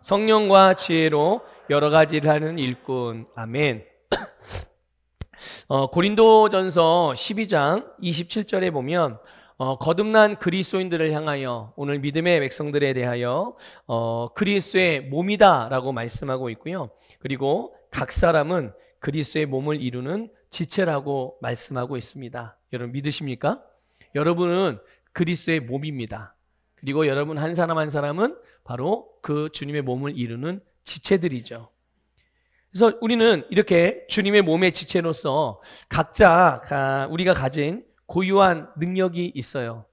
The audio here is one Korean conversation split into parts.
성령과 지혜로 여러 가지를 하는 일꾼. 아멘. 고린도전서 12장 27절에 보면 거듭난 그리스도인들을 향하여 오늘 믿음의 백성들에 대하여 그리스도의 몸이다 라고 말씀하고 있고요. 그리고 각 사람은 그리스도의 몸을 이루는 지체라고 말씀하고 있습니다. 여러분 믿으십니까? 여러분은 그리스도의 몸입니다. 그리고 여러분 한 사람 한 사람은 바로 그 주님의 몸을 이루는 지체들이죠. 그래서 우리는 이렇게 주님의 몸의 지체로서 각자 우리가 가진 고유한 능력이 있어요.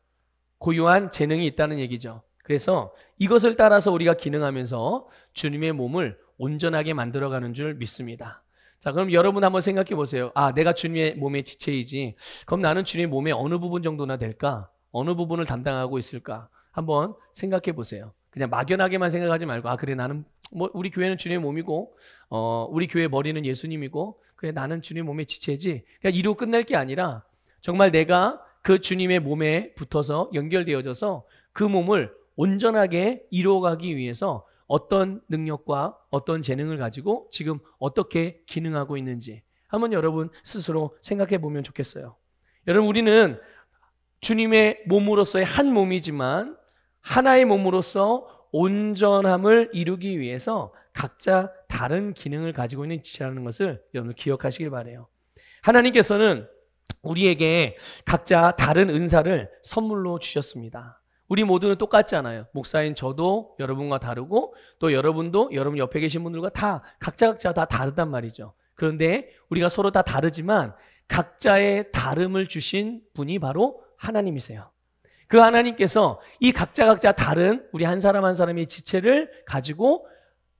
고유한 재능이 있다는 얘기죠. 그래서 이것을 따라서 우리가 기능하면서 주님의 몸을 온전하게 만들어가는 줄 믿습니다. 자, 그럼 여러분 한번 생각해 보세요. 아, 내가 주님의 몸의 지체이지. 그럼 나는 주님의 몸의 어느 부분 정도나 될까? 어느 부분을 담당하고 있을까? 한번 생각해 보세요. 그냥 막연하게만 생각하지 말고, 아, 그래, 나는 우리 교회는 주님의 몸이고, 우리 교회 머리는 예수님이고, 그래, 나는 주님의 몸의 지체지. 그냥 이러고 끝낼 게 아니라 정말 내가 그 주님의 몸에 붙어서 연결되어져서 그 몸을 온전하게 이루어가기 위해서 어떤 능력과 어떤 재능을 가지고 지금 어떻게 기능하고 있는지 한번 여러분 스스로 생각해 보면 좋겠어요. 여러분, 우리는 주님의 몸으로서의 한 몸이지만 하나의 몸으로서 온전함을 이루기 위해서 각자 다른 기능을 가지고 있는 지체라는 것을 여러분 기억하시길 바라요. 하나님께서는 우리에게 각자 다른 은사를 선물로 주셨습니다. 우리 모두는 똑같지 않아요. 목사인 저도 여러분과 다르고 또 여러분도 여러분 옆에 계신 분들과 다 각자 다 다르단 말이죠. 그런데 우리가 서로 다 다르지만 각자의 다름을 주신 분이 바로 하나님이세요. 그 하나님께서 이 각자 다른 우리 한 사람 한 사람의 지체를 가지고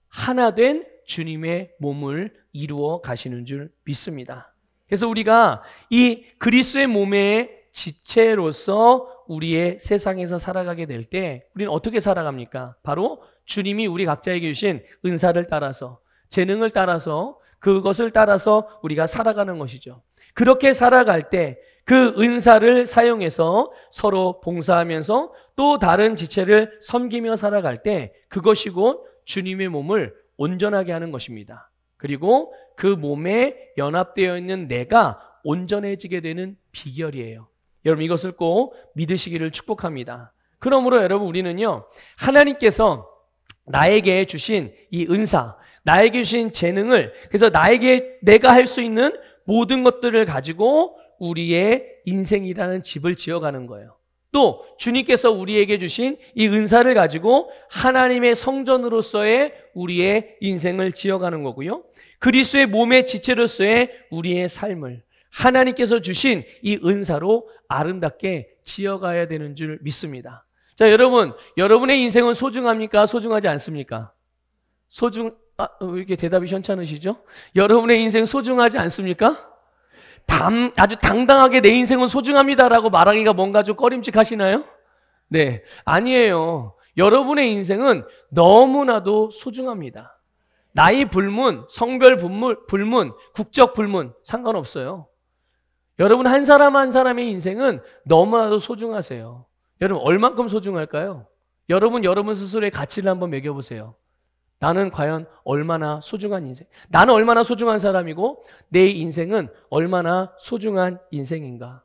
하나 된 주님의 몸을 이루어 가시는 줄 믿습니다. 그래서 우리가 이 그리스도의 몸의 지체로서 우리의 세상에서 살아가게 될 때 우리는 어떻게 살아갑니까? 바로 주님이 우리 각자에게 주신 은사를 따라서, 재능을 따라서, 그것을 따라서 우리가 살아가는 것이죠. 그렇게 살아갈 때 그 은사를 사용해서 서로 봉사하면서 또 다른 지체를 섬기며 살아갈 때 그것이 곧 주님의 몸을 온전하게 하는 것입니다. 그리고 그 몸에 연합되어 있는 내가 온전해지게 되는 비결이에요. 여러분 이것을 꼭 믿으시기를 축복합니다. 그러므로 여러분 우리는요, 하나님께서 나에게 주신 이 은사, 나에게 주신 재능을, 그래서 내가 할 수 있는 모든 것들을 가지고 우리의 인생이라는 집을 지어가는 거예요. 또 주님께서 우리에게 주신 이 은사를 가지고 하나님의 성전으로서의 우리의 인생을 지어가는 거고요. 그리스도의 몸의 지체로서의 우리의 삶을 하나님께서 주신 이 은사로 아름답게 지어가야 되는 줄 믿습니다. 자, 여러분, 여러분의 인생은 소중합니까? 소중하지 않습니까? 왜 이렇게 대답이 현찮으시죠? 여러분의 인생 소중하지 않습니까? 아주 당당하게 내 인생은 소중합니다라고 말하기가 뭔가 좀 꺼림칙하시나요? 네, 아니에요. 여러분의 인생은 너무나도 소중합니다. 나이 불문, 성별 불문, 국적 불문 상관없어요. 여러분 한 사람 한 사람의 인생은 너무나도 소중하세요. 여러분 얼만큼 소중할까요? 여러분 스스로의 가치를 한번 매겨보세요. 나는 과연 얼마나 소중한 인생, 나는 얼마나 소중한 사람이고 내 인생은 얼마나 소중한 인생인가.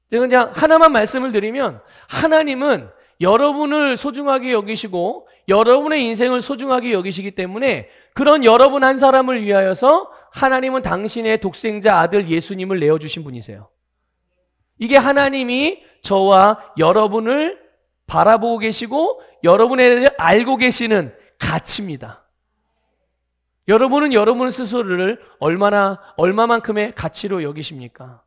제가 그냥 하나만 말씀을 드리면, 하나님은 여러분을 소중하게 여기시고 여러분의 인생을 소중하게 여기시기 때문에 그런 여러분 한 사람을 위하여서 하나님은 당신의 독생자 아들 예수님을 내어주신 분이세요. 이게 하나님이 저와 여러분을 바라보고 계시고 여러분에 대해 알고 계시는 가치입니다. 여러분은 여러분 스스로를 얼마만큼의 가치로 여기십니까?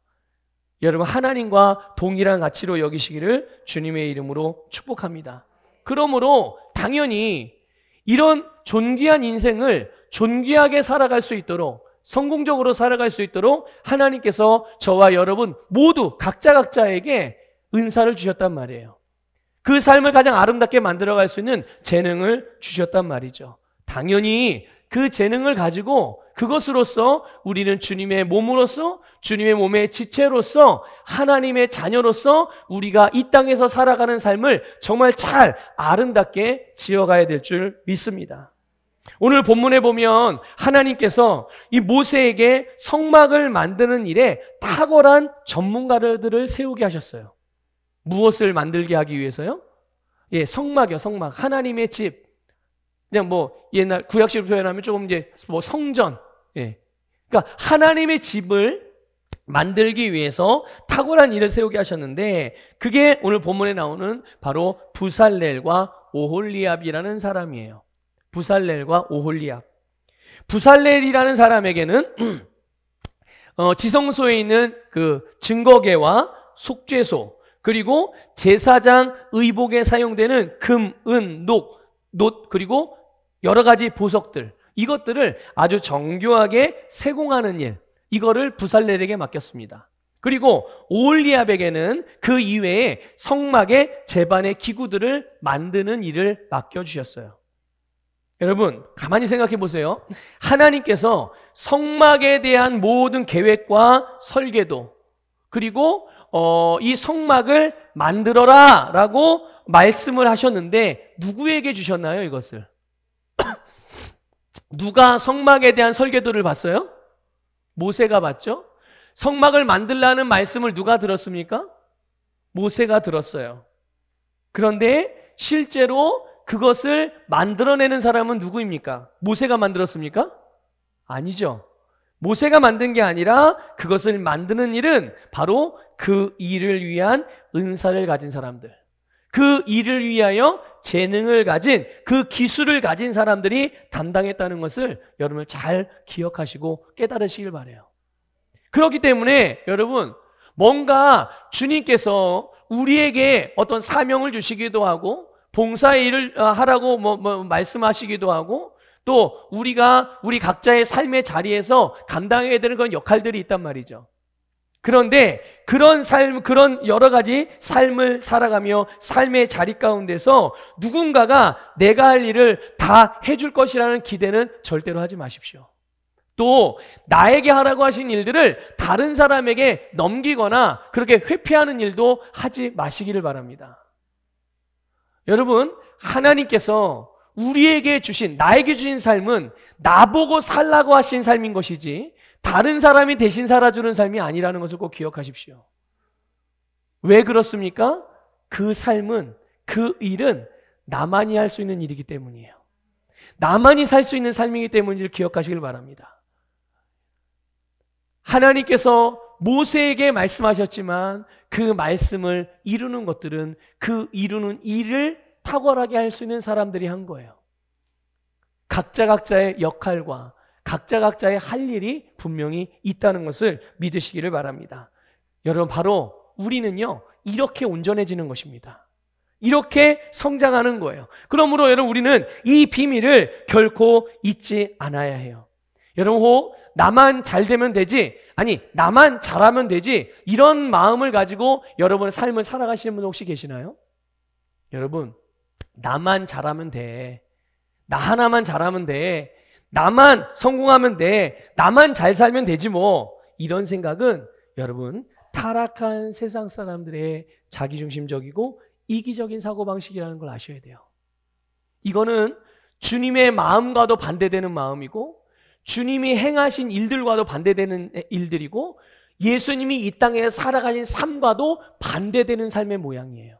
여러분 하나님과 동일한 가치로 여기시기를 주님의 이름으로 축복합니다. 그러므로 당연히 이런 존귀한 인생을 존귀하게 살아갈 수 있도록, 성공적으로 살아갈 수 있도록 하나님께서 저와 여러분 모두 각자에게 은사를 주셨단 말이에요. 그 삶을 가장 아름답게 만들어갈 수 있는 재능을 주셨단 말이죠. 당연히 그 재능을 가지고 그것으로서 우리는 주님의 몸으로서, 주님의 몸의 지체로서, 하나님의 자녀로서 우리가 이 땅에서 살아가는 삶을 정말 잘 아름답게 지어가야 될 줄 믿습니다. 오늘 본문에 보면 하나님께서 이 모세에게 성막을 만드는 일에 탁월한 전문가들을 세우게 하셨어요. 무엇을 만들게 하기 위해서요? 예, 성막이요, 성막. 하나님의 집. 그냥 뭐 옛날 구약식으로 표현하면 조금 이제 뭐 성전. 예. 그러니까 하나님의 집을 만들기 위해서 탁월한 일을 세우게 하셨는데, 그게 오늘 본문에 나오는 바로 부살렐과 오홀리압이라는 사람이에요. 부살렐과 오홀리압. 부살렐이라는 사람에게는 지성소에 있는 그 증거계와 속죄소, 그리고 제사장 의복에 사용되는 금, 은, 녹, 그리고 여러 가지 보석들, 이것들을 아주 정교하게 세공하는 일, 이거를 부살렐에게 맡겼습니다. 그리고 오홀리압에게는 그 이외에 성막의 제반의 기구들을 만드는 일을 맡겨주셨어요. 여러분, 가만히 생각해 보세요. 하나님께서 성막에 대한 모든 계획과 설계도, 그리고 이 성막을 만들어라 라고 말씀을 하셨는데, 누구에게 주셨나요, 이것을? 누가 성막에 대한 설계도를 봤어요? 모세가 봤죠? 성막을 만들라는 말씀을 누가 들었습니까? 모세가 들었어요. 그런데 실제로 그것을 만들어내는 사람은 누구입니까? 모세가 만들었습니까? 아니죠. 모세가 만든 게 아니라 그것을 만드는 일은 바로 그 일을 위한 은사를 가진 사람들, 그 일을 위하여 재능을 가진, 그 기술을 가진 사람들이 담당했다는 것을 여러분 잘 기억하시고 깨달으시길 바라요. 그렇기 때문에 여러분, 뭔가 주님께서 우리에게 어떤 사명을 주시기도 하고 봉사의 일을 하라고 말씀하시기도 하고, 또 우리가 우리 각자의 삶의 자리에서 감당해야 되는 그런 역할들이 있단 말이죠. 그런데 그런 삶, 그런 여러 가지 삶을 살아가며 삶의 자리 가운데서 누군가가 내가 할 일을 다 해줄 것이라는 기대는 절대로 하지 마십시오. 또 나에게 하라고 하신 일들을 다른 사람에게 넘기거나 그렇게 회피하는 일도 하지 마시기를 바랍니다. 여러분, 하나님께서 우리에게 주신, 나에게 주신 삶은 나보고 살라고 하신 삶인 것이지 다른 사람이 대신 살아주는 삶이 아니라는 것을 꼭 기억하십시오. 왜 그렇습니까? 그 삶은, 그 일은 나만이 할 수 있는 일이기 때문이에요. 나만이 살 수 있는 삶이기 때문을 기억하시길 바랍니다. 하나님께서 모세에게 말씀하셨지만 그 말씀을 이루는 것들은 그 이루는 일을 탁월하게 할 수 있는 사람들이 한 거예요. 각자의 역할과 각자의 할 일이 분명히 있다는 것을 믿으시기를 바랍니다. 여러분, 바로 우리는요, 이렇게 온전해지는 것입니다. 이렇게 성장하는 거예요. 그러므로 여러분, 우리는 이 비밀을 결코 잊지 않아야 해요. 여러분, 혹 나만 잘 되면 되지, 아니 나만 잘하면 되지, 이런 마음을 가지고 여러분의 삶을 살아가시는 분 혹시 계시나요? 여러분, 나만 잘하면 돼, 나 하나만 잘하면 돼, 나만 성공하면 돼, 나만 잘 살면 되지 뭐, 이런 생각은 여러분 타락한 세상 사람들의 자기중심적이고 이기적인 사고방식이라는 걸 아셔야 돼요. 이거는 주님의 마음과도 반대되는 마음이고 주님이 행하신 일들과도 반대되는 일들이고 예수님이 이 땅에 살아가신 삶과도 반대되는 삶의 모양이에요.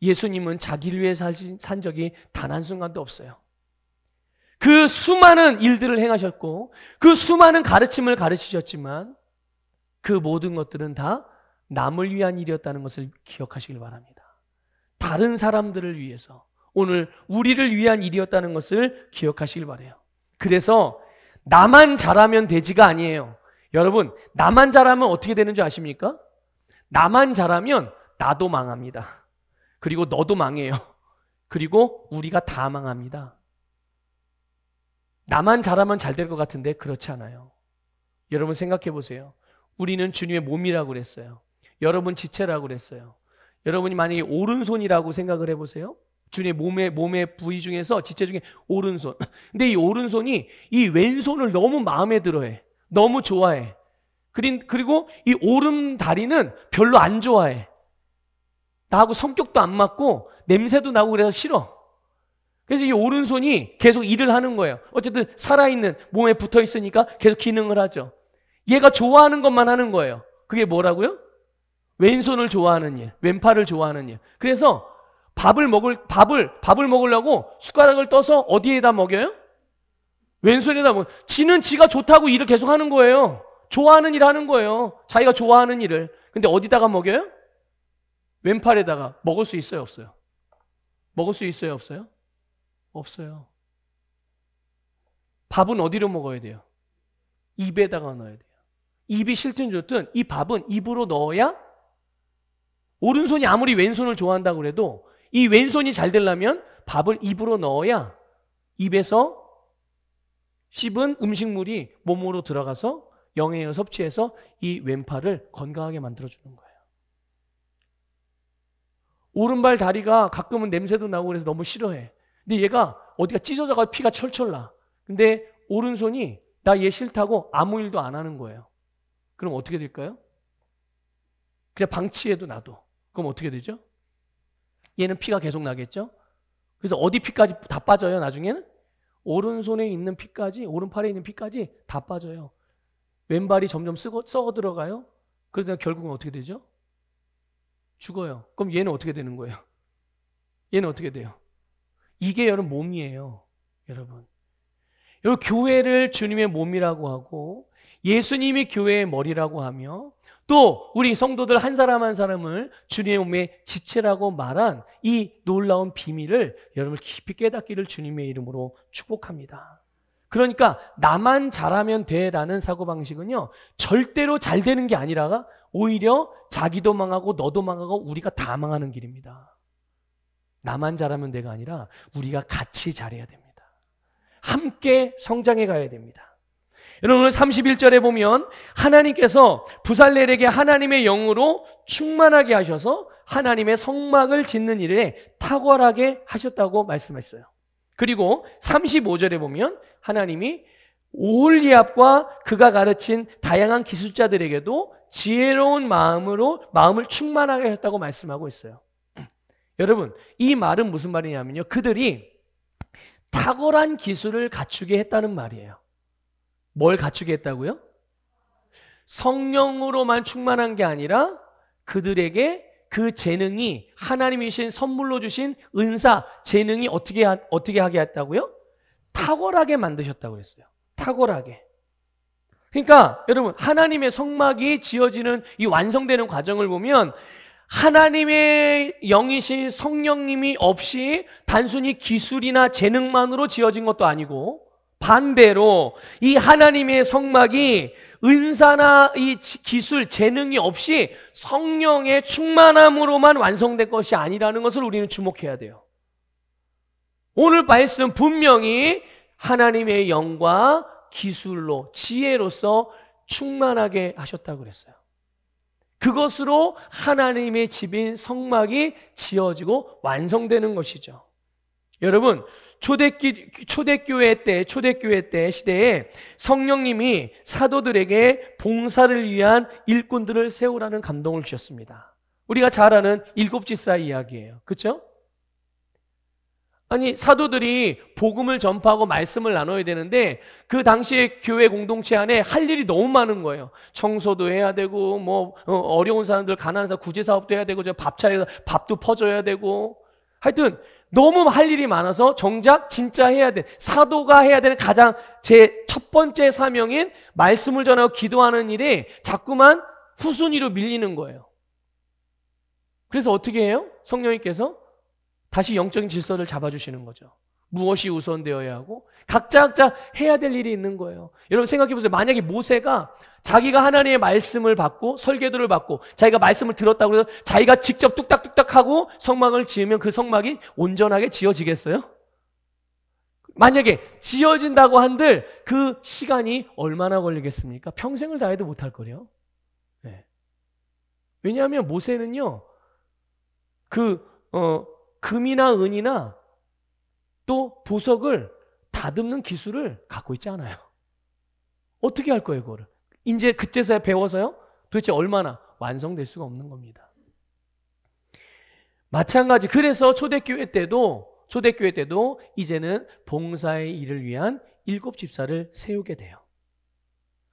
예수님은 자기를 위해 산 적이 단 한순간도 없어요. 그 수많은 일들을 행하셨고 그 수많은 가르침을 가르치셨지만 그 모든 것들은 다 남을 위한 일이었다는 것을 기억하시길 바랍니다. 다른 사람들을 위해서, 오늘 우리를 위한 일이었다는 것을 기억하시길 바라요. 그래서 나만 잘하면 되지가 아니에요. 여러분, 나만 잘하면 어떻게 되는 줄 아십니까? 나만 잘하면 나도 망합니다. 그리고 너도 망해요. 그리고 우리가 다 망합니다. 나만 잘하면 잘 될 것 같은데 그렇지 않아요. 여러분 생각해 보세요. 우리는 주님의 몸이라고 그랬어요. 여러분 지체라고 그랬어요. 여러분이 만약에 오른손이라고 생각을 해보세요. 주님의 몸의 부위 중에서 지체 중에 오른손. 근데 이 오른손이 이 왼손을 너무 마음에 들어해. 너무 좋아해. 그리고 이 오른 다리는 별로 안 좋아해. 나하고 성격도 안 맞고 냄새도 나고 그래서 싫어. 그래서 이 오른손이 계속 일을 하는 거예요. 어쨌든 살아있는 몸에 붙어 있으니까 계속 기능을 하죠. 얘가 좋아하는 것만 하는 거예요. 그게 뭐라고요? 왼손을 좋아하는 일, 왼팔을 좋아하는 일. 그래서 밥을 먹으려고 숟가락을 떠서 어디에다 먹여요? 왼손에다 먹어요. 지는 지가 좋다고 일을 계속 하는 거예요. 좋아하는 일 하는 거예요. 자기가 좋아하는 일을. 근데 어디다가 먹여요? 왼팔에다가. 먹을 수 있어요, 없어요? 먹을 수 있어요, 없어요? 없어요. 밥은 어디로 먹어야 돼요? 입에다가 넣어야 돼요. 입이 싫든 좋든 이 밥은 입으로 넣어야, 오른손이 아무리 왼손을 좋아한다고 그래도 이 왼손이 잘 되려면 밥을 입으로 넣어야 입에서 씹은 음식물이 몸으로 들어가서 영양을 섭취해서 이 왼팔을 건강하게 만들어주는 거예요. 오른발 다리가 가끔은 냄새도 나고 그래서 너무 싫어해. 근데 얘가 어디가 찢어져서 피가 철철 나. 근데 오른손이 나 얘 싫다고 아무 일도 안 하는 거예요. 그럼 어떻게 될까요? 그냥 방치해도 놔도. 그럼 어떻게 되죠? 얘는 피가 계속 나겠죠? 그래서 어디 피까지 다 빠져요, 나중에는? 오른손에 있는 피까지, 오른팔에 있는 피까지 다 빠져요. 왼발이 점점 썩어 들어가요. 그러다 결국은 어떻게 되죠? 죽어요. 그럼 얘는 어떻게 되는 거예요? 얘는 어떻게 돼요? 이게 여러분 몸이에요. 여러분 교회를 주님의 몸이라고 하고 예수님이 교회의 머리라고 하며 또 우리 성도들 한 사람 한 사람을 주님의 몸의 지체라고 말한 이 놀라운 비밀을 여러분 깊이 깨닫기를 주님의 이름으로 축복합니다. 그러니까 나만 잘하면 돼라는 사고방식은요 절대로 잘 되는 게 아니라 오히려 자기도 망하고 너도 망하고 우리가 다 망하는 길입니다. 나만 잘하면 돼가 아니라 우리가 같이 잘해야 됩니다. 함께 성장해 가야 됩니다. 여러분 오늘 31절에 보면 하나님께서 부살렐에게 하나님의 영으로 충만하게 하셔서 하나님의 성막을 짓는 일에 탁월하게 하셨다고 말씀했어요. 그리고 35절에 보면 하나님이 오홀리압과 그가 가르친 다양한 기술자들에게도 지혜로운 마음을 충만하게 하셨다고 말씀하고 있어요. 여러분 이 말은 무슨 말이냐면요 그들이 탁월한 기술을 갖추게 했다는 말이에요. 뭘 갖추게 했다고요? 성령으로만 충만한 게 아니라 그들에게 그 재능이 하나님이신 선물로 주신 은사, 재능이 어떻게 하게 했다고요? 탁월하게 만드셨다고 했어요. 탁월하게. 그러니까 여러분 하나님의 성막이 지어지는 이 완성되는 과정을 보면 하나님의 영이신 성령님이 없이 단순히 기술이나 재능만으로 지어진 것도 아니고 반대로 이 하나님의 성막이 은사나 이 기술, 재능이 없이 성령의 충만함으로만 완성된 것이 아니라는 것을 우리는 주목해야 돼요. 오늘 말씀 분명히 하나님의 영과 기술로, 지혜로서 충만하게 하셨다고 그랬어요. 그것으로 하나님의 집인 성막이 지어지고 완성되는 것이죠. 여러분 초대교회 때 시대에 성령님이 사도들에게 봉사를 위한 일꾼들을 세우라는 감동을 주셨습니다. 우리가 잘 아는 일곱 지사 이야기예요. 그렇죠? 아니 사도들이 복음을 전파하고 말씀을 나눠야 되는데 그 당시에 교회 공동체 안에 할 일이 너무 많은 거예요. 청소도 해야 되고 뭐 어려운 사람들 가난한 사람 구제 사업도 해야 되고 밥차에서 밥도 퍼줘야 되고 하여튼 너무 할 일이 많아서 정작 진짜 해야 돼 사도가 해야 되는 가장 제 첫 번째 사명인 말씀을 전하고 기도하는 일에 자꾸만 후순위로 밀리는 거예요. 그래서 어떻게 해요? 성령님께서 다시 영적인 질서를 잡아주시는 거죠. 무엇이 우선되어야 하고 각자 해야 될 일이 있는 거예요. 여러분 생각해 보세요. 만약에 모세가 자기가 하나님의 말씀을 받고 설계도를 받고 자기가 말씀을 들었다고 해서 자기가 직접 뚝딱뚝딱 하고 성막을 지으면 그 성막이 온전하게 지어지겠어요? 만약에 지어진다고 한들 그 시간이 얼마나 걸리겠습니까? 평생을 다해도 못할 거래요. 네. 왜냐하면 모세는요 금이나 은이나 또 보석을 다듬는 기술을 갖고 있지 않아요. 어떻게 할 거예요, 그거를? 이제 그때서야 배워서요? 도대체 얼마나 완성될 수가 없는 겁니다. 마찬가지. 그래서 초대교회 때도 이제는 봉사의 일을 위한 7 집사를 세우게 돼요.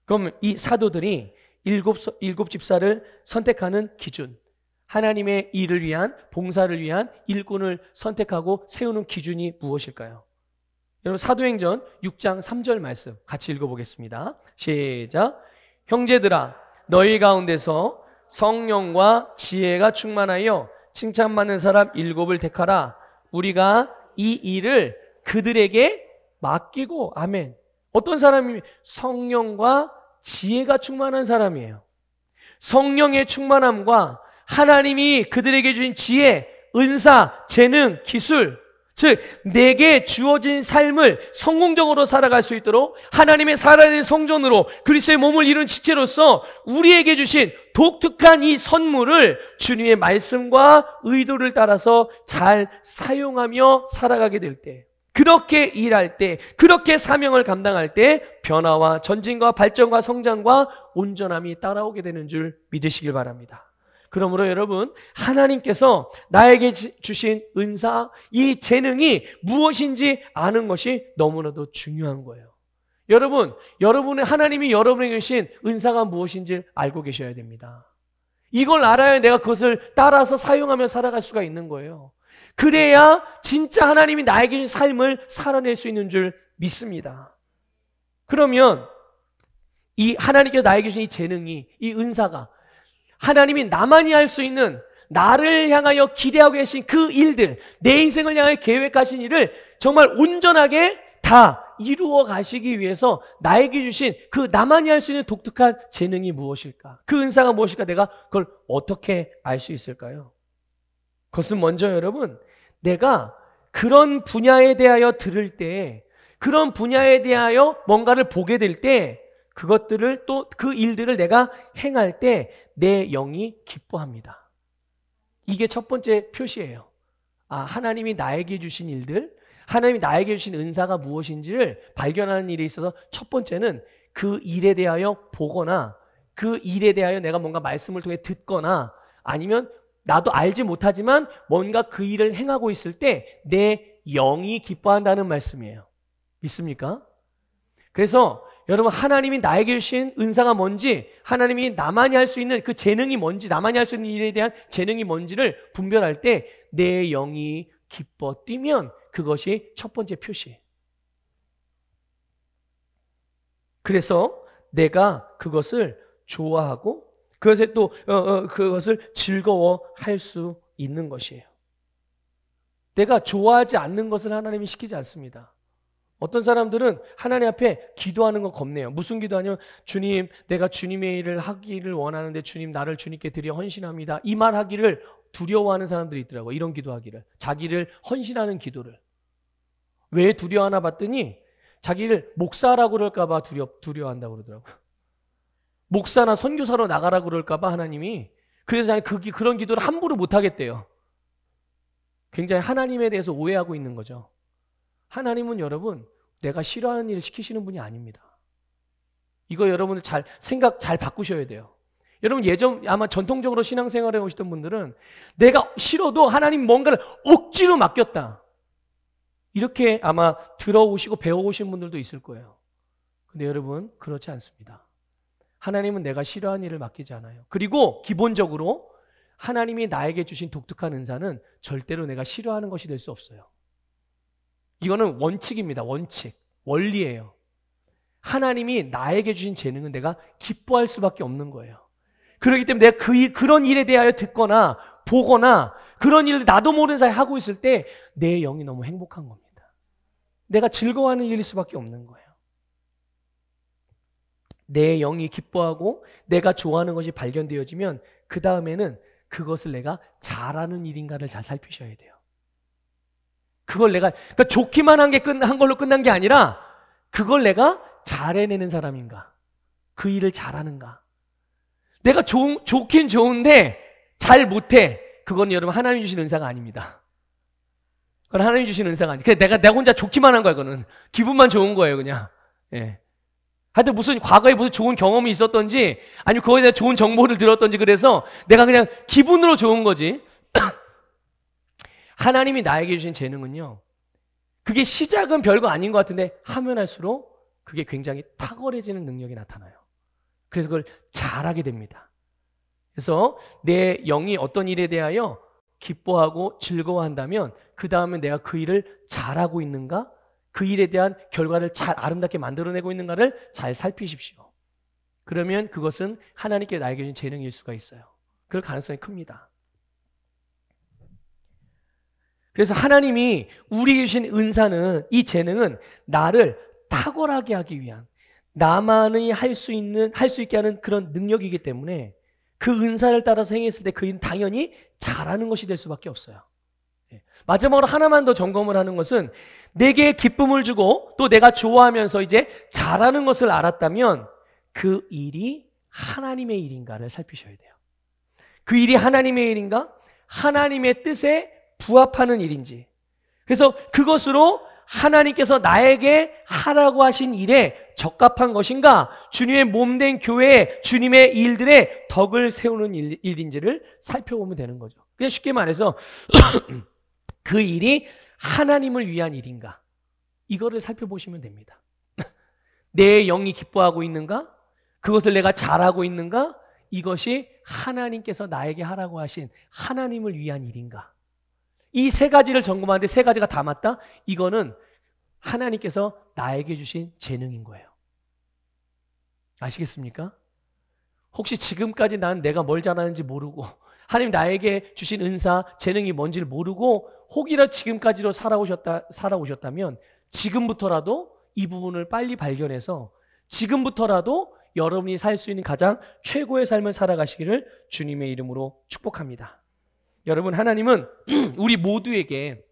그럼 이 사도들이 일곱 집사를 선택하는 기준, 하나님의 일을 위한, 봉사를 위한 일꾼을 선택하고 세우는 기준이 무엇일까요? 여러분, 사도행전 6장 3절 말씀 같이 읽어보겠습니다. 시작. 형제들아, 너희 가운데서 성령과 지혜가 충만하여 칭찬받는 사람 7을 택하라. 우리가 이 일을 그들에게 맡기고. 아멘. 어떤 사람이? 성령과 지혜가 충만한 사람이에요. 성령의 충만함과 하나님이 그들에게 주신 지혜, 은사, 재능, 기술, 즉 내게 주어진 삶을 성공적으로 살아갈 수 있도록 하나님의 살아있는 성전으로 그리스도의 몸을 이룬 지체로서 우리에게 주신 독특한 이 선물을 주님의 말씀과 의도를 따라서 잘 사용하며 살아가게 될 때, 그렇게 일할 때, 그렇게 사명을 감당할 때 변화와 전진과 발전과 성장과 온전함이 따라오게 되는 줄 믿으시길 바랍니다. 그러므로 여러분, 하나님께서 나에게 주신 은사, 이 재능이 무엇인지 아는 것이 너무나도 중요한 거예요. 여러분, 하나님이 여러분에게 주신 은사가 무엇인지 알고 계셔야 됩니다. 이걸 알아야 내가 그것을 따라서 사용하며 살아갈 수가 있는 거예요. 그래야 진짜 하나님이 나에게 주신 삶을 살아낼 수 있는 줄 믿습니다. 그러면 이 하나님께서 나에게 주신 이 재능이, 이 은사가 하나님이 나만이 할 수 있는, 나를 향하여 기대하고 계신 그 일들, 내 인생을 향하여 계획하신 일을 정말 온전하게 다 이루어 가시기 위해서 나에게 주신 그 나만이 할 수 있는 독특한 재능이 무엇일까? 그 은사가 무엇일까? 내가 그걸 어떻게 알 수 있을까요? 그것은 먼저 여러분, 내가 그런 분야에 대하여 들을 때, 그런 분야에 대하여 뭔가를 보게 될 때, 그것들을 또 그 일들을 내가 행할 때 내 영이 기뻐합니다. 이게 첫 번째 표시예요. 아, 하나님이 나에게 주신 일들, 하나님이 나에게 주신 은사가 무엇인지를 발견하는 일에 있어서 첫 번째는 그 일에 대하여 보거나 그 일에 대하여 내가 뭔가 말씀을 통해 듣거나 아니면 나도 알지 못하지만 뭔가 그 일을 행하고 있을 때 내 영이 기뻐한다는 말씀이에요. 믿습니까? 그래서 여러분, 하나님이 나에게 주신 은사가 뭔지, 하나님이 나만이 할 수 있는 그 재능이 뭔지, 나만이 할 수 있는 일에 대한 재능이 뭔지를 분별할 때 내 영이 기뻐 뛰면 그것이 첫 번째 표시. 그래서 내가 그것을 좋아하고 그것에 또 그것을 즐거워할 수 있는 것이에요. 내가 좋아하지 않는 것을 하나님이 시키지 않습니다. 어떤 사람들은 하나님 앞에 기도하는 거 겁내요. 무슨 기도하냐면, 주님, 내가 주님의 일을 하기를 원하는데 주님, 나를 주님께 드려 헌신합니다. 이 말 하기를 두려워하는 사람들이 있더라고요. 이런 기도하기를. 자기를 헌신하는 기도를. 왜 두려워하나 봤더니 자기를 목사라고 그럴까 봐 두려워한다고 그러더라고요. 목사나 선교사로 나가라고 그럴까 봐 하나님이. 그래서 그런 기도를 함부로 못 하겠대요. 굉장히 하나님에 대해서 오해하고 있는 거죠. 하나님은 여러분, 내가 싫어하는 일을 시키시는 분이 아닙니다. 이거 여러분들 생각 잘 바꾸셔야 돼요. 여러분, 아마 전통적으로 신앙생활에 오시던 분들은 내가 싫어도 하나님 뭔가를 억지로 맡겼다, 이렇게 아마 들어오시고 배워오신 분들도 있을 거예요. 근데 여러분, 그렇지 않습니다. 하나님은 내가 싫어하는 일을 맡기지 않아요. 그리고 기본적으로 하나님이 나에게 주신 독특한 은사는 절대로 내가 싫어하는 것이 될 수 없어요. 이거는 원칙입니다. 원칙, 원리예요. 하나님이 나에게 주신 재능은 내가 기뻐할 수밖에 없는 거예요. 그렇기 때문에 내가 그런 일에 대하여 듣거나 보거나 그런 일을 나도 모르는 사이에 하고 있을 때 내 영이 너무 행복한 겁니다. 내가 즐거워하는 일일 수밖에 없는 거예요. 내 영이 기뻐하고 내가 좋아하는 것이 발견되어지면 그 다음에는 그것을 내가 잘하는 일인가를 잘 살피셔야 돼요. 그걸 내가 좋기만 한 걸로 끝난 게 아니라 그걸 내가 잘 해내는 사람인가, 그 일을 잘하는가. 내가 좋긴 좋은데 잘 못해, 그건 여러분 하나님 주신 은사가 아닙니다. 그건 하나님이 주신 은사가 아니에요. 그냥 내가 혼자 좋기만 한 거야, 그거는. 기분만 좋은 거예요, 그냥. 예. 하여튼 무슨 과거에 무슨 좋은 경험이 있었던지, 아니면 그거에 대한 좋은 정보를 들었던지, 그래서 내가 그냥 기분으로 좋은 거지. 하나님이 나에게 주신 재능은요, 그게 시작은 별거 아닌 것 같은데 하면 할수록 그게 굉장히 탁월해지는 능력이 나타나요. 그래서 그걸 잘하게 됩니다. 그래서 내 영이 어떤 일에 대하여 기뻐하고 즐거워한다면 그 다음에 내가 그 일을 잘하고 있는가, 그 일에 대한 결과를 잘 아름답게 만들어내고 있는가를 잘 살피십시오. 그러면 그것은 하나님께 나에게 주신 재능일 수가 있어요. 그럴 가능성이 큽니다. 그래서 하나님이 우리에게 주신 은사는, 이 재능은 나를 탁월하게 하기 위한, 나만이 할 수 있게 하는 그런 능력이기 때문에 그 은사를 따라서 행했을 때 그 일은 당연히 잘하는 것이 될 수밖에 없어요. 마지막으로 하나만 더 점검을 하는 것은, 내게 기쁨을 주고 또 내가 좋아하면서 이제 잘하는 것을 알았다면 그 일이 하나님의 일인가를 살피셔야 돼요. 그 일이 하나님의 일인가? 하나님의 뜻에 부합하는 일인지. 그래서 그것으로 하나님께서 나에게 하라고 하신 일에 적합한 것인가, 주님의 몸된 교회에 주님의 일들에 덕을 세우는 일인지를 살펴보면 되는 거죠. 그냥 쉽게 말해서 그 일이 하나님을 위한 일인가, 이거를 살펴보시면 됩니다. 내 영이 기뻐하고 있는가, 그것을 내가 잘하고 있는가, 이것이 하나님께서 나에게 하라고 하신 하나님을 위한 일인가, 이 세 가지를 점검하는데 세 가지가 다 맞다? 이거는 하나님께서 나에게 주신 재능인 거예요. 아시겠습니까? 혹시 지금까지 난 내가 뭘 잘하는지 모르고, 하나님 나에게 주신 은사, 재능이 뭔지를 모르고 혹이라도 지금까지로 살아오셨다면 지금부터라도 이 부분을 빨리 발견해서 지금부터라도 여러분이 살 수 있는 가장 최고의 삶을 살아가시기를 주님의 이름으로 축복합니다. 여러분, 하나님은 우리 모두에게,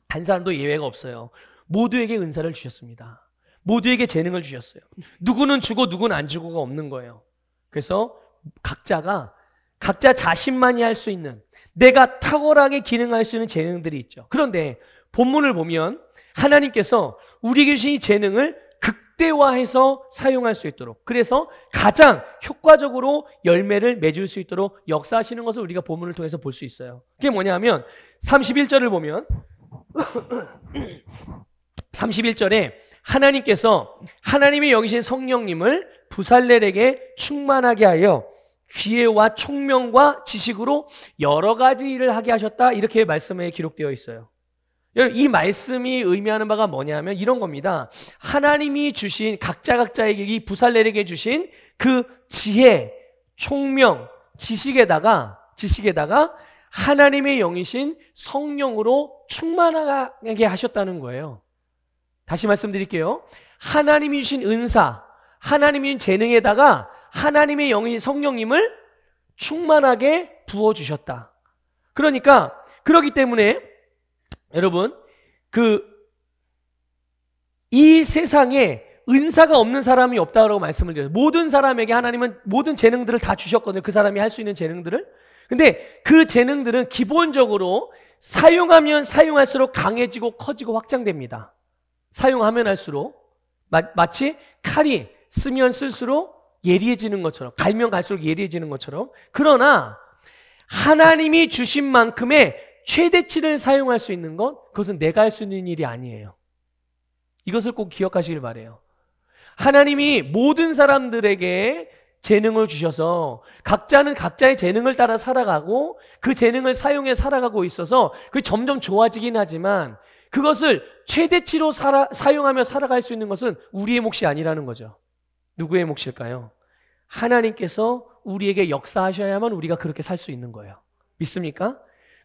한 사람도 예외가 없어요, 모두에게 은사를 주셨습니다. 모두에게 재능을 주셨어요. 누구는 주고 누구는 안 주고가 없는 거예요. 그래서 각자 자신만이 할 수 있는, 내가 탁월하게 기능할 수 있는 재능들이 있죠. 그런데 본문을 보면 하나님께서 우리에게 주신 이 재능을 극대화해서 사용할 수 있도록, 그래서 가장 효과적으로 열매를 맺을 수 있도록 역사하시는 것을 우리가 본문을 통해서 볼 수 있어요. 그게 뭐냐면 31절을 보면 31절에 하나님께서 하나님이 여기신 성령님을 부살렐에게 충만하게 하여 지혜와 총명과 지식으로 여러 가지 일을 하게 하셨다, 이렇게 말씀에 기록되어 있어요. 여러분, 이 말씀이 의미하는 바가 뭐냐면 이런 겁니다. 하나님이 주신 각자에게, 이 부살렐에게 주신 그 지혜, 총명, 지식에다가 하나님의 영이신 성령으로 충만하게 하셨다는 거예요. 다시 말씀드릴게요. 하나님이 주신 은사, 하나님이 주신 재능에다가 하나님의 영이신 성령님을 충만하게 부어주셨다. 그러니까, 그렇기 때문에 여러분, 이 세상에 은사가 없는 사람이 없다고 말씀을 드려요. 모든 사람에게 하나님은 모든 재능들을 다 주셨거든요. 그 사람이 할 수 있는 재능들을. 근데 그 재능들은 기본적으로 사용하면 사용할수록 강해지고 커지고 확장됩니다. 사용하면 할수록, 마치 칼이 쓰면 쓸수록 예리해지는 것처럼, 갈면 갈수록 예리해지는 것처럼. 그러나 하나님이 주신 만큼의 최대치를 사용할 수 있는 것, 그것은 내가 할 수 있는 일이 아니에요. 이것을 꼭 기억하시길 바라요. 하나님이 모든 사람들에게 재능을 주셔서 각자는 각자의 재능을 따라 살아가고 그 재능을 사용해 살아가고 있어서 그게 점점 좋아지긴 하지만 그것을 최대치로 사용하며 살아갈 수 있는 것은 우리의 몫이 아니라는 거죠. 누구의 몫일까요? 하나님께서 우리에게 역사하셔야만 우리가 그렇게 살 수 있는 거예요. 믿습니까?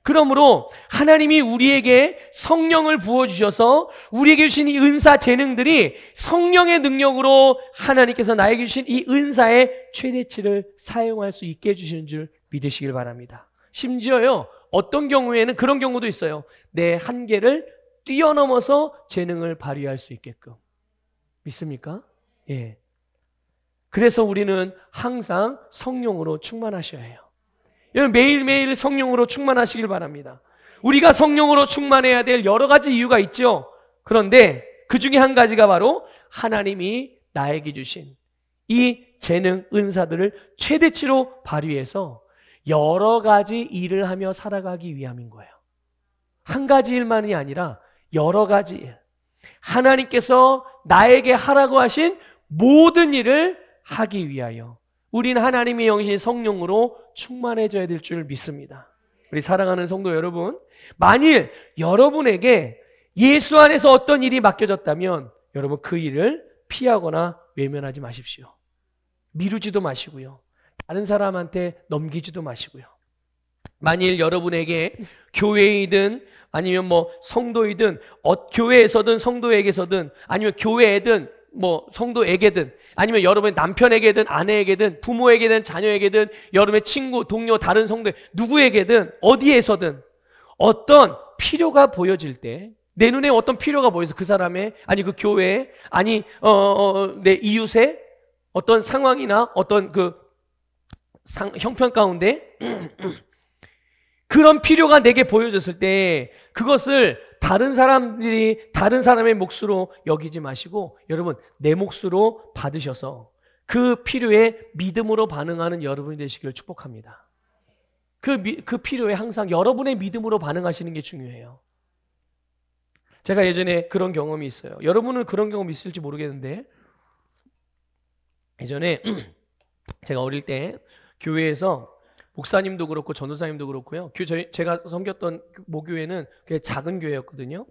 그러므로 하나님이 우리에게 성령을 부어주셔서 우리에게 주신 이 은사 재능들이 성령의 능력으로 하나님께서 나에게 주신 이 은사의 최대치를 사용할 수 있게 해주시는 줄 믿으시길 바랍니다. 심지어요, 어떤 경우에는 그런 경우도 있어요. 내 한계를 뛰어넘어서 재능을 발휘할 수 있게끔. 믿습니까? 예. 그래서 우리는 항상 성령으로 충만하셔야 해요. 여러분, 매일매일 성령으로 충만하시길 바랍니다. 우리가 성령으로 충만해야 될 여러 가지 이유가 있죠. 그런데 그 중에 한 가지가 바로 하나님이 나에게 주신 이 재능, 은사들을 최대치로 발휘해서 여러 가지 일을 하며 살아가기 위함인 거예요. 한 가지 일만이 아니라 여러 가지 일. 하나님께서 나에게 하라고 하신 모든 일을 하기 위하여 우리는 하나님의 영이신 성령으로 충만해져야 될 줄 믿습니다. 우리 사랑하는 성도 여러분, 만일 여러분에게 예수 안에서 어떤 일이 맡겨졌다면 여러분 그 일을 피하거나 외면하지 마십시오. 미루지도 마시고요. 다른 사람한테 넘기지도 마시고요. 만일 여러분에게 교회이든 아니면 뭐 성도이든 교회에서든 성도에게서든 아니면 교회에든 뭐 성도에게든 아니면 여러분의 남편에게든 아내에게든 부모에게든 자녀에게든 여러분의 친구, 동료, 다른 성도 누구에게든 어디에서든 어떤 필요가 보여질 때 내 눈에 어떤 필요가 보여서 그 사람의 아니 그 교회에 아니 내 이웃의 어떤 상황이나 어떤 그 형편 가운데 그런 필요가 내게 보여졌을 때 그것을 다른 사람들이 다른 사람의 몫으로 여기지 마시고 여러분 내 몫으로 받으셔서 그 필요에 믿음으로 반응하는 여러분이 되시기를 축복합니다. 그 필요에 항상 여러분의 믿음으로 반응하시는 게 중요해요. 제가 예전에 그런 경험이 있어요. 여러분은 그런 경험 있을지 모르겠는데 예전에 제가 어릴 때 교회에서 목사님도 그렇고 전도사님도 그렇고요. 제가 섬겼던 모교회는 꽤 작은 교회였거든요.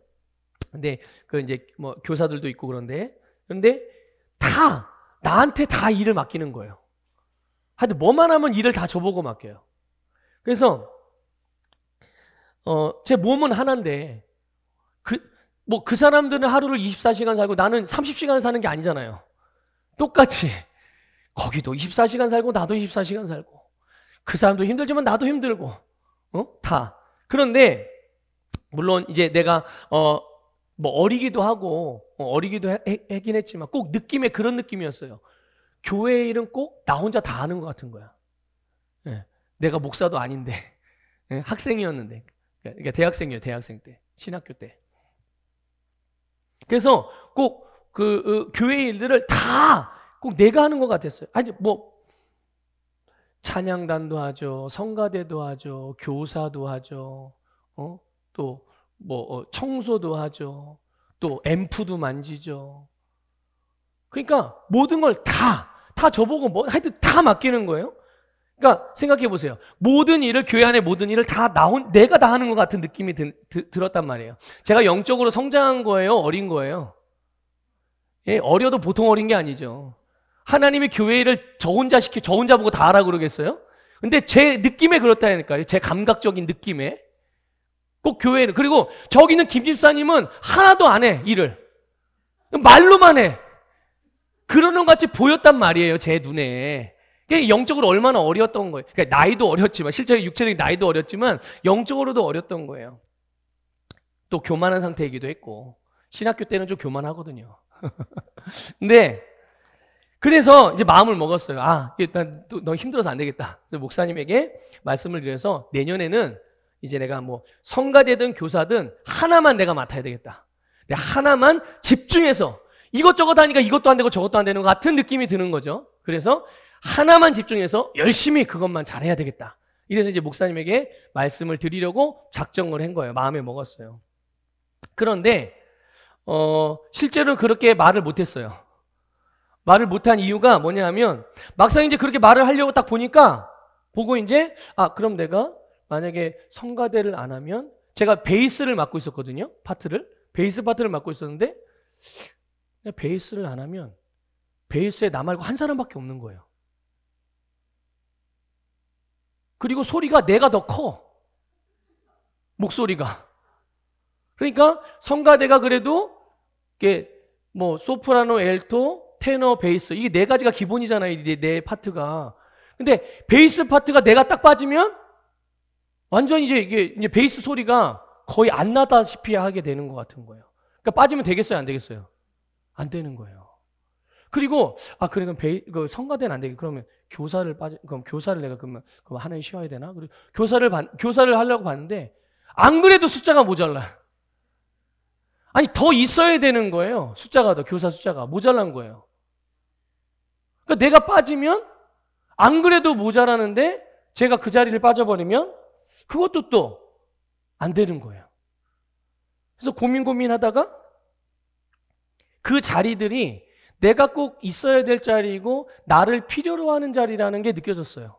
근데 그 이제 뭐 교사들도 있고 그런데 다 나한테 다 일을 맡기는 거예요. 하여튼 뭐만 하면 일을 다 저보고 맡겨요. 그래서 제 몸은 하나인데 그 사람들은 하루를 24시간 살고 나는 30시간 사는 게 아니잖아요. 똑같이 거기도 24시간 살고 나도 24시간 살고 그 사람도 힘들지만 나도 힘들고 다. 그런데 물론 이제 내가 뭐 어리기도 하고 어리기도 하긴 했지만 꼭 느낌에 그런 느낌이었어요. 교회 일은 꼭 나 혼자 다 하는 것 같은 거야. 예, 내가 목사도 아닌데 학생이었는데 그러니까 대학생이에요. 대학생 때 신학교 때. 그래서 꼭 그 교회 일들을 다 꼭 내가 하는 것 같았어요. 아니 뭐 찬양단도 하죠, 성가대도 하죠, 교사도 하죠, 또 뭐 청소도 하죠, 또 앰프도 만지죠. 그러니까 모든 걸 다 저보고 뭐 하여튼 다 맡기는 거예요. 그러니까 생각해 보세요. 모든 일을 교회 안에 모든 일을 다 내가 다 하는 것 같은 느낌이 들었단 말이에요. 제가 영적으로 성장한 거예요, 어린 거예요? 예, 어려도 보통 어린 게 아니죠. 하나님이 교회 일을 저 혼자 보고 다 하라고 그러겠어요? 근데 제 느낌에 그렇다니까요. 제 감각적인 느낌에. 꼭 교회를. 그리고 저기는 김 집사님은 하나도 안 해, 일을. 말로만 해. 그러는 것 같이 보였단 말이에요, 제 눈에. 영적으로 얼마나 어렸던 거예요. 그러니까 나이도 어렸지만, 실제 육체적인 나이도 어렸지만, 영적으로도 어렸던 거예요. 또 교만한 상태이기도 했고, 신학교 때는 좀 교만하거든요. 근데, 그래서 이제 마음을 먹었어요. 일단 너 힘들어서 안 되겠다. 그래서 목사님에게 말씀을 드려서 내년에는 이제 내가 뭐 성가대든 교사든 하나만 내가 맡아야 되겠다. 내가 하나만 집중해서 이것저것 하니까 이것도 안 되고 저것도 안 되는 것 같은 느낌이 드는 거죠. 그래서 하나만 집중해서 열심히 그것만 잘해야 되겠다. 이래서 이제 목사님에게 말씀을 드리려고 작정을 한 거예요. 마음에 먹었어요. 그런데 실제로 그렇게 말을 못했어요. 말을 못한 이유가 뭐냐 하면 막상 이제 그렇게 말을 하려고 딱 보고 이제 그럼 내가 만약에 성가대를 안 하면 제가 베이스를 맡고 있었거든요. 베이스 파트를 맡고 있었는데 베이스를 안 하면 베이스에 나 말고 한 사람밖에 없는 거예요. 그리고 소리가 내가 더 커. 목소리가. 그러니까 성가대가 그래도 이게 뭐 소프라노, 엘토, 테너, 베이스 이게 네 가지가 기본이잖아요. 내 파트가. 근데 베이스 파트가 내가 딱 빠지면 완전히 이제 베이스 소리가 거의 안 나다시피 하게 되는 것 같은 거예요. 그러니까 빠지면 되겠어요, 안 되겠어요? 안 되는 거예요. 그리고 그래 그럼 성가대는 안 되겠. 그럼 교사를 내가 그럼 하나에 쉬어야 되나? 그리고 교사를 하려고 봤는데 안 그래도 숫자가 모자라. 아니, 더 있어야 되는 거예요. 숫자가 더, 교사 숫자가 모자란 거예요. 그러니까 내가 빠지면 안 그래도 모자라는데 제가 그 자리를 빠져버리면 그것도 또 안 되는 거예요. 그래서 고민하다가 그 자리들이 내가 꼭 있어야 될 자리이고 나를 필요로 하는 자리라는 게 느껴졌어요.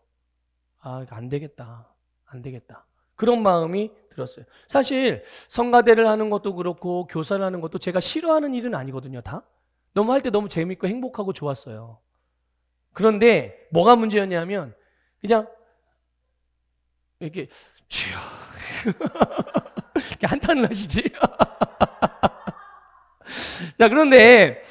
아, 안 되겠다. 안 되겠다. 그런 마음이 들었어요. 사실 성가대를 하는 것도 그렇고 교사를 하는 것도 제가 싫어하는 일은 아니거든요. 다. 너무 할 때 너무 재밌고 행복하고 좋았어요. 그런데 뭐가 문제였냐면 그냥 이렇게 주여 한탄을 하시지. 자, 그런데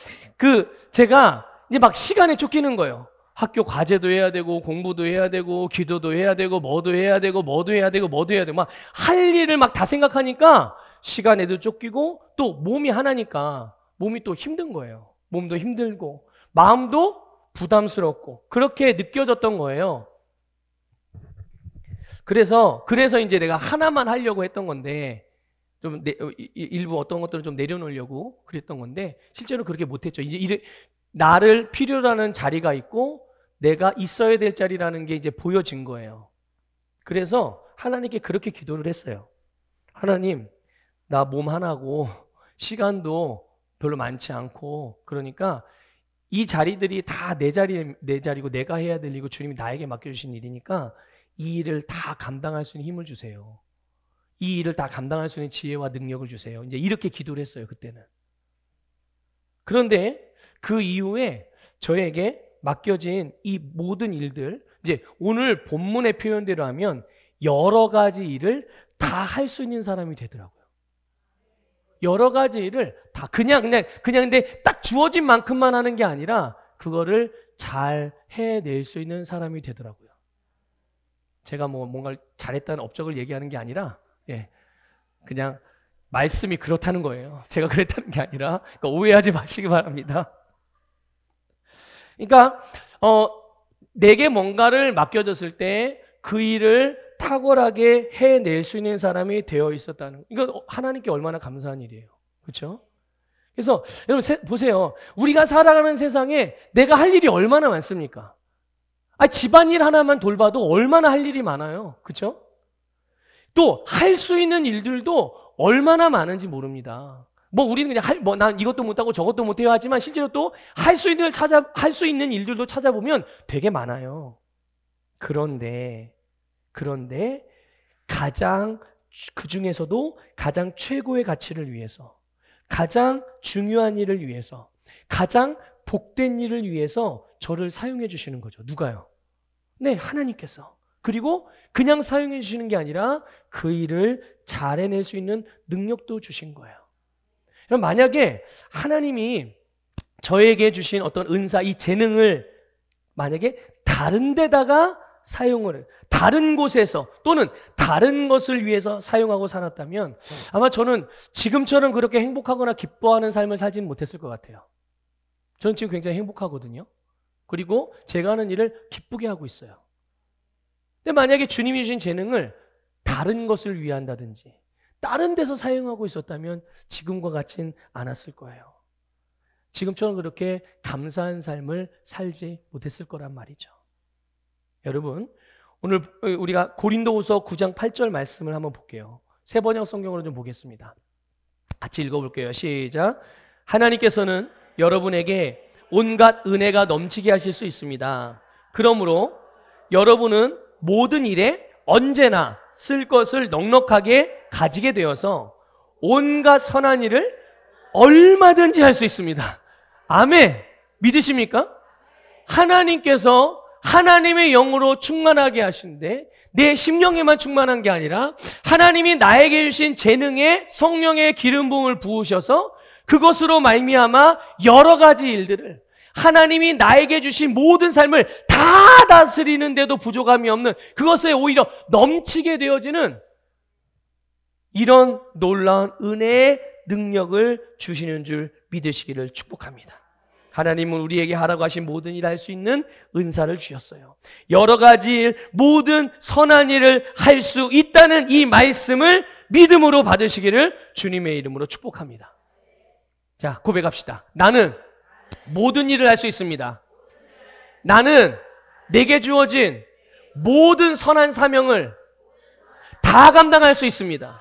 제가 이제 막 시간에 쫓기는 거예요. 학교 과제도 해야 되고 공부도 해야 되고 기도도 해야 되고 뭐도 해야 되고 뭐도 해야 되고 뭐도 해야 되고 막 할 일을 막 다 생각하니까 시간에도 쫓기고 또 몸이 하나니까 몸이 또 힘든 거예요. 몸도 힘들고 마음도 부담스럽고 그렇게 느껴졌던 거예요. 그래서 이제 내가 하나만 하려고 했던 건데 좀 일부 어떤 것들을 좀 내려놓으려고 그랬던 건데 실제로 그렇게 못했죠. 이제 나를 필요로 하는 자리가 있고 내가 있어야 될 자리라는 게 이제 보여진 거예요. 그래서 하나님께 그렇게 기도를 했어요. 하나님, 나 몸 하나고 시간도 별로 많지 않고 그러니까 이 자리들이 다 내 자리고 내가 해야 될 일이고 주님이 나에게 맡겨주신 일이니까 이 일을 다 감당할 수 있는 힘을 주세요. 이 일을 다 감당할 수 있는 지혜와 능력을 주세요. 이제 이렇게 기도를 했어요, 그때는. 그런데 그 이후에 저에게 맡겨진 이 모든 일들, 이제 오늘 본문의 표현대로 하면 여러 가지 일을 다 할 수 있는 사람이 되더라고요. 여러 가지 일을 다 근데 딱 주어진 만큼만 하는 게 아니라 그거를 잘 해낼 수 있는 사람이 되더라고요. 제가 뭔가를 잘했다는 업적을 얘기하는 게 아니라 그냥 말씀이 그렇다는 거예요. 제가 그랬다는 게 아니라 그러니까 오해하지 마시기 바랍니다. 그러니까 내게 뭔가를 맡겨졌을 때 그 일을 탁월하게 해낼 수 있는 사람이 되어 있었다는 이거 하나님께 얼마나 감사한 일이에요. 그렇죠? 그래서 여러분 보세요. 우리가 살아가는 세상에 내가 할 일이 얼마나 많습니까? 집안일 하나만 돌봐도 얼마나 할 일이 많아요. 그렇죠? 또 할 수 있는 일들도 얼마나 많은지 모릅니다. 우리는 그냥 난 이것도 못하고 저것도 못해요 하지만 실제로 또 할 수 있는 일들도 찾아보면 되게 많아요. 그런데 그 중에서도 가장 최고의 가치를 위해서, 가장 중요한 일을 위해서, 가장 복된 일을 위해서 저를 사용해 주시는 거죠. 누가요? 네, 하나님께서. 그리고 그냥 사용해 주시는 게 아니라 그 일을 잘 해낼 수 있는 능력도 주신 거예요. 그럼 만약에 하나님이 저에게 주신 어떤 은사, 이 재능을 만약에 다른 데다가 사용을 다른 곳에서 또는 다른 것을 위해서 사용하고 살았다면 아마 저는 지금처럼 그렇게 행복하거나 기뻐하는 삶을 살지는 못했을 것 같아요. 저는 지금 굉장히 행복하거든요. 그리고 제가 하는 일을 기쁘게 하고 있어요. 근데 만약에 주님이 주신 재능을 다른 것을 위한다든지 다른 데서 사용하고 있었다면 지금과 같진 않았을 거예요. 지금처럼 그렇게 감사한 삶을 살지 못했을 거란 말이죠. 여러분, 오늘 우리가 고린도후서 9장 8절 말씀을 한번 볼게요. 새 번역 성경으로 좀 보겠습니다. 같이 읽어볼게요. 시작. 하나님께서는 여러분에게 온갖 은혜가 넘치게 하실 수 있습니다. 그러므로 여러분은 모든 일에 언제나 쓸 것을 넉넉하게 가지게 되어서 온갖 선한 일을 얼마든지 할 수 있습니다. 아멘. 믿으십니까? 하나님께서 하나님의 영으로 충만하게 하시는데 내 심령에만 충만한 게 아니라 하나님이 나에게 주신 재능에 성령의 기름 부음을 부으셔서 그것으로 말미암아 여러 가지 일들을 하나님이 나에게 주신 모든 삶을 다 다스리는데도 부족함이 없는 그것에 오히려 넘치게 되어지는 이런 놀라운 은혜의 능력을 주시는 줄 믿으시기를 축복합니다. 하나님은 우리에게 하라고 하신 모든 일을 할 수 있는 은사를 주셨어요. 여러 가지 일, 모든 선한 일을 할 수 있다는 이 말씀을 믿음으로 받으시기를 주님의 이름으로 축복합니다. 자, 고백합시다. 나는 모든 일을 할 수 있습니다. 나는 내게 주어진 모든 선한 사명을 다 감당할 수 있습니다.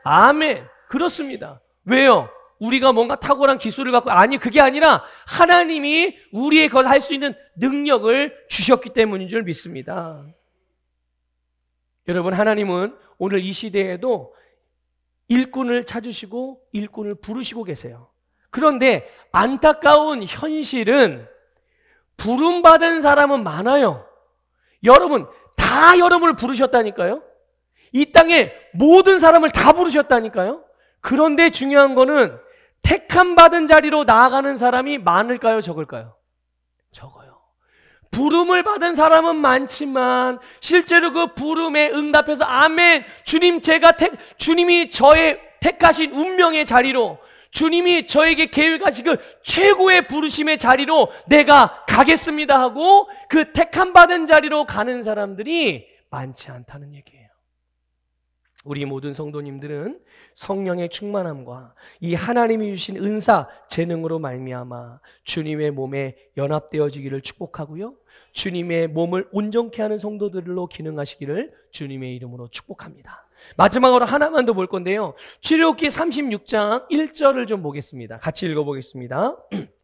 아멘. 그렇습니다. 왜요? 우리가 뭔가 탁월한 기술을 갖고, 아니, 그게 아니라 하나님이 우리의 것을 할 수 있는 능력을 주셨기 때문인 줄 믿습니다. 여러분, 하나님은 오늘 이 시대에도 일꾼을 찾으시고 일꾼을 부르시고 계세요. 그런데 안타까운 현실은 부름받은 사람은 많아요. 여러분, 다 여러분을 부르셨다니까요. 이 땅에 모든 사람을 다 부르셨다니까요. 그런데 중요한 거는 택함 받은 자리로 나아가는 사람이 많을까요, 적을까요? 적어요. 부름을 받은 사람은 많지만 실제로 그 부름에 응답해서 아멘, 주님, 주님이 저의 택하신 운명의 자리로, 주님이 저에게 계획하신 그 최고의 부르심의 자리로 내가 가겠습니다 하고 그 택함 받은 자리로 가는 사람들이 많지 않다는 얘기예요. 우리 모든 성도님들은 성령의 충만함과 이 하나님이 주신 은사, 재능으로 말미암아 주님의 몸에 연합되어지기를 축복하고요, 주님의 몸을 온전케 하는 성도들로 기능하시기를 주님의 이름으로 축복합니다. 마지막으로 하나만 더 볼 건데요, 출애굽기 36장 1절을 좀 보겠습니다. 같이 읽어보겠습니다.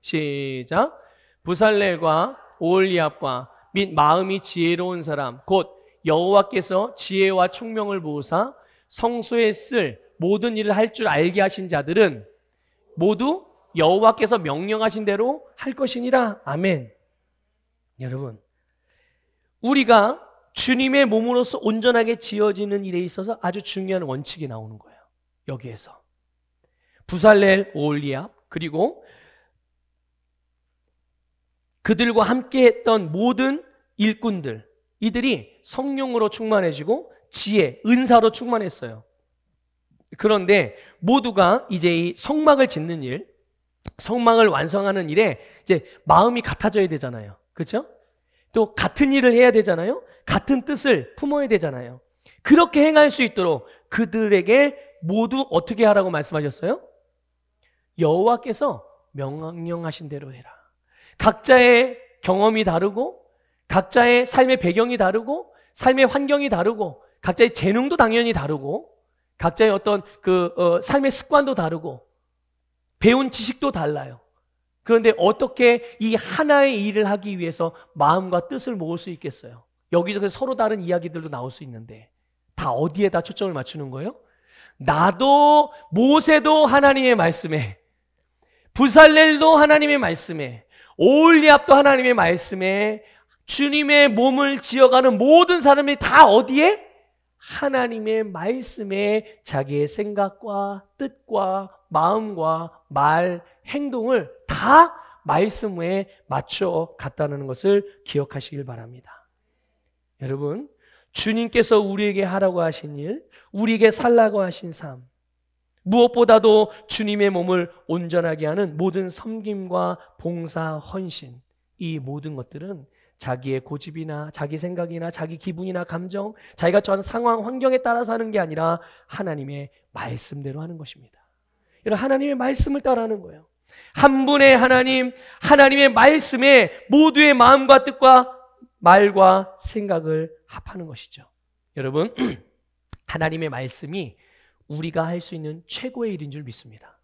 시작. 부살렐과 오홀리압과 및 마음이 지혜로운 사람 곧 여호와께서 지혜와 총명을 부으사 성소에 쓸 모든 일을 할 줄 알게 하신 자들은 모두 여호와께서 명령하신 대로 할 것이니라. 아멘. 여러분, 우리가 주님의 몸으로서 온전하게 지어지는 일에 있어서 아주 중요한 원칙이 나오는 거예요. 여기에서 부살렐, 오홀리압, 그리고 그들과 함께 했던 모든 일꾼들, 이들이 성령으로 충만해지고 지혜, 은사로 충만했어요. 그런데 모두가 이제 이 성막을 짓는 일, 성막을 완성하는 일에 이제 마음이 같아져야 되잖아요. 그렇죠? 또 같은 일을 해야 되잖아요. 같은 뜻을 품어야 되잖아요. 그렇게 행할 수 있도록 그들에게 모두 어떻게 하라고 말씀하셨어요? 여호와께서 명령하신 대로 해라. 각자의 경험이 다르고, 각자의 삶의 배경이 다르고, 삶의 환경이 다르고, 각자의 재능도 당연히 다르고, 각자의 어떤 삶의 습관도 다르고, 배운 지식도 달라요. 그런데 어떻게 이 하나의 일을 하기 위해서 마음과 뜻을 모을 수 있겠어요? 여기저기 서로 다른 이야기들도 나올 수 있는데 다 어디에다 초점을 맞추는 거예요? 나도, 모세도 하나님의 말씀에, 부살렐도 하나님의 말씀에, 오홀리압도 하나님의 말씀에, 주님의 몸을 지어가는 모든 사람이 다 어디에? 하나님의 말씀에 자기의 생각과 뜻과 마음과 말, 행동을 다 말씀에 맞춰 갔다는 것을 기억하시길 바랍니다. 여러분, 주님께서 우리에게 하라고 하신 일, 우리에게 살라고 하신 삶, 무엇보다도 주님의 몸을 온전하게 하는 모든 섬김과 봉사, 헌신, 이 모든 것들은 자기의 고집이나 자기 생각이나 자기 기분이나 감정, 자기가 처한 상황, 환경에 따라서 하는 게 아니라 하나님의 말씀대로 하는 것입니다. 여러분, 하나님의 말씀을 따라하는 거예요. 한 분의 하나님, 하나님의 말씀에 모두의 마음과 뜻과 말과 생각을 합하는 것이죠. 여러분, 하나님의 말씀이 우리가 할 수 있는 최고의 일인 줄 믿습니다.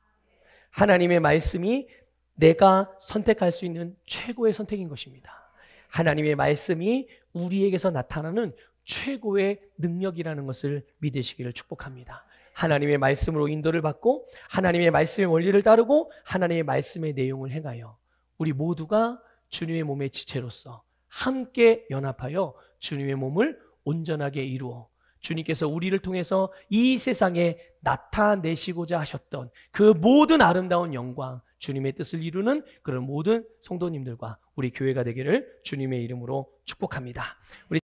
하나님의 말씀이 내가 선택할 수 있는 최고의 선택인 것입니다. 하나님의 말씀이 우리에게서 나타나는 최고의 능력이라는 것을 믿으시기를 축복합니다. 하나님의 말씀으로 인도를 받고 하나님의 말씀의 원리를 따르고 하나님의 말씀의 내용을 행하여 우리 모두가 주님의 몸의 지체로서 함께 연합하여 주님의 몸을 온전하게 이루어 주님께서 우리를 통해서 이 세상에 나타내시고자 하셨던 그 모든 아름다운 영광, 주님의 뜻을 이루는 그런 모든 성도님들과 우리 교회가 되기를 주님의 이름으로 축복합니다. 우리